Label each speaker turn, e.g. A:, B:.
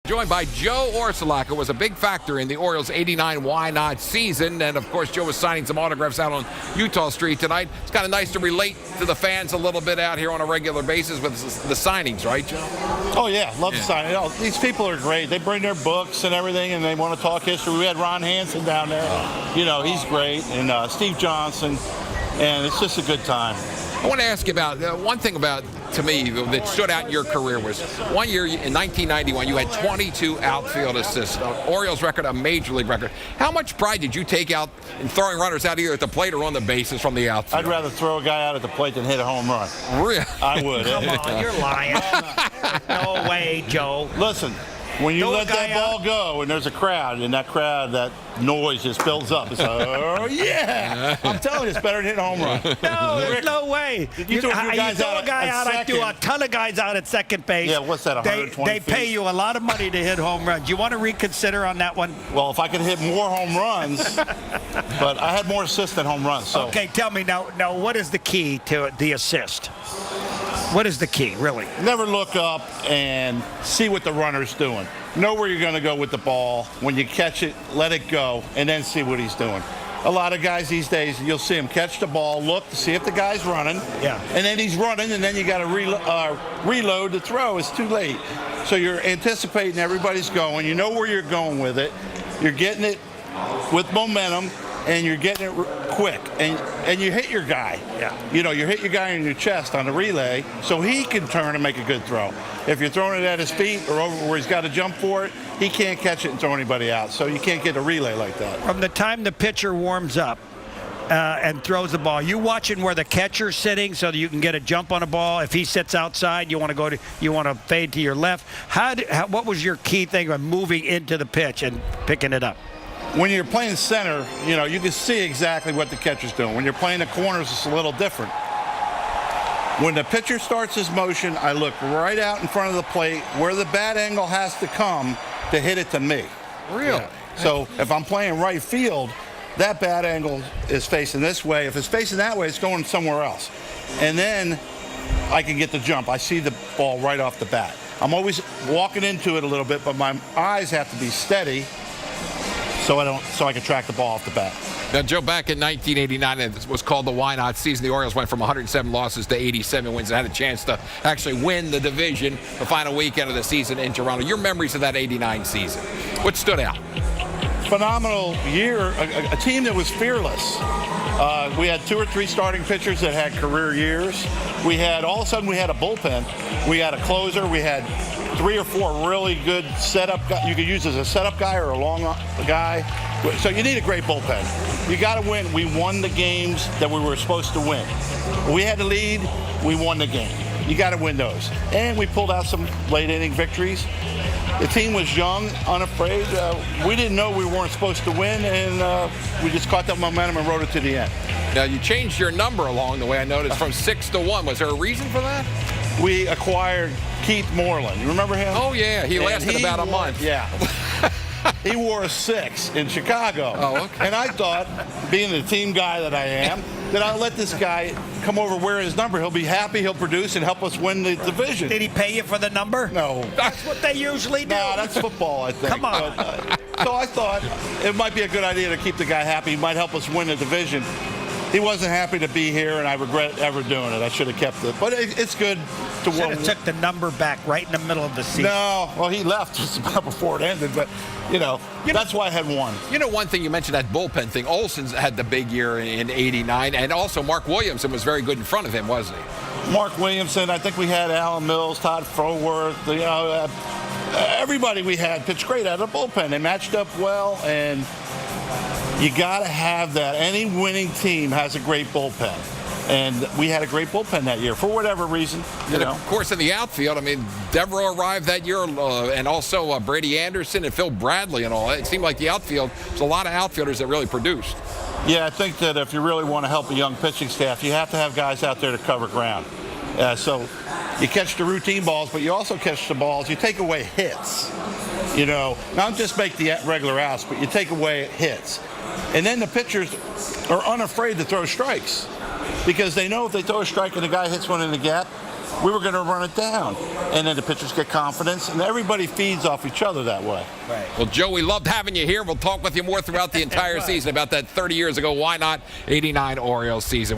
A: Joined by Joe Orsulak, who was a big factor in the Orioles' '89 Why Not season. And, of course, Joe was signing some autographs out on Utah Street tonight. It's kind of nice to relate to the fans a little bit out here on a regular basis with the signings, right, Joe?
B: Oh, yeah. Love the signing. Oh, these people are great. They bring their books and everything, and they want to talk history. We had Ron Hansen down there. You know, he's great. And Steve Johnson. And it's just a good time.
A: I want to ask you about one thing to me that stood out in your career was one year in 1991 you had 22 outfield assists, Orioles record, a major league record. How much pride did you take out in throwing runners out either at the plate or on the bases from the outfield?
B: I'd rather throw a guy out at the plate than hit a home run.
A: Really?
B: I would.
C: Come on, you're lying. No way, Joe.
B: Listen, when you let that ball go and there's a crowd, and that noise just builds up. It's like, oh, yeah. I'm telling you, it's better than hitting a home run.
C: No, there's no way.
B: You throw a guy out,
C: I do a ton of guys out at second base.
B: Yeah, what's that, 120
C: They pay you a lot of money to hit home runs. You want to reconsider on that one?
B: Well, if I could hit more home runs, but I had more assists than home runs. So.
C: Okay, tell me now, what is the key to the assist? What is the key, really?
B: Never look up and see what the runner's doing. Know where you're going to go with the ball. When you catch it, let it go, and then see what he's doing. A lot of guys these days, you'll see him catch the ball, look to see if the guy's running, and then he's running, and then you got to reload the throw. It's too late. So you're anticipating everybody's going. You know where you're going with it. You're getting it with momentum, and you're getting it quick, and you hit your guy.
C: Yeah.
B: You know, you hit your guy in your chest on the relay, so he can turn and make a good throw. If you're throwing it at his feet or over where he's got to jump for it, he can't catch it and throw anybody out. So you can't get a relay like that.
C: From the time the pitcher warms up and throws the ball, you watching where the catcher's sitting so that you can get a jump on a ball. If he sits outside, you want to fade to your left. What was your key thing of moving into the pitch and picking it up?
B: When you're playing center, you know, you can see exactly what the catcher's doing. When you're playing the corners, it's a little different. When the pitcher starts his motion, I look right out in front of the plate where the bat angle has to come to hit it to me.
A: Really?
B: So if I'm playing right field, that bat angle is facing this way. If it's facing that way, it's going somewhere else. And then I can get the jump. I see the ball right off the bat. I'm always walking into it a little bit, but my eyes have to be steady so I can track the ball off the bat.
A: Now, Joe, back in 1989, it was called the Why Not season. The Orioles went from 107 losses to 87 wins and had a chance to actually win the division the final weekend of the season in Toronto. Your memories of that '89 season, what stood out?
B: Phenomenal year, a team that was fearless. We had 2 or 3 starting pitchers that had career years. All of a sudden we had a bullpen. We had a closer. We had 3 or 4 really good setup guys. You could use as a setup guy or a long guy. So you need a great bullpen. You got to win. We won the games that we were supposed to win. We had the lead. We won the game. You got to win those. And we pulled out some late inning victories. The team was young, unafraid. We didn't know we weren't supposed to win, and we just caught that momentum and rode it to the end.
A: Now, you changed your number along the way, I noticed, from 6 to 1. Was there a reason for that?
B: We acquired Keith Moreland. You remember him?
A: Oh, yeah. He lasted about a month.
B: Yeah. He wore a 6 in Chicago.
A: Oh, okay.
B: And I thought, being the team guy that I am, that I'll let this guy come over wear his number. He'll be happy, he'll produce, and help us win the division.
C: Did he pay you for the number?
B: No.
C: That's what they usually do.
B: No, that's football, I think.
C: Come on.
B: But, so I thought it might be a good idea to keep the guy happy. He might help us win the division. He wasn't happy to be here, and I regret ever doing it. I should have kept it. But it's good to
C: Should have took the number back right in the middle of the season.
B: No, well, he left just about before it ended, but, that's why I had 1.
A: You know, one thing you mentioned, that bullpen thing. Olsen's had the big year in '89, and also Mark Williamson was very good in front of him, wasn't he?
B: Mark Williamson, I think we had Alan Mills, Todd Froworth, everybody we had pitched great out of the bullpen. They matched up well, and you got to have that. Any winning team has a great bullpen. And we had a great bullpen that year for whatever reason.
A: Of course, in the outfield, I mean, Devereaux arrived that year, and also Brady Anderson and Phil Bradley and all. It seemed like the outfield, there's a lot of outfielders that really produced.
B: Yeah, I think that if you really want to help a young pitching staff, you have to have guys out there to cover ground. So you catch the routine balls, but you also catch the balls. You take away hits. Not just make the regular outs, but you take away hits. And then the pitchers are unafraid to throw strikes because they know if they throw a strike and the guy hits one in the gap, we were going to run it down. And then the pitchers get confidence, and everybody feeds off each other that way.
C: Right.
A: Well, Joe, we loved having you here. We'll talk with you more throughout the entire season about that 30 years ago. Why not 89 Orioles season?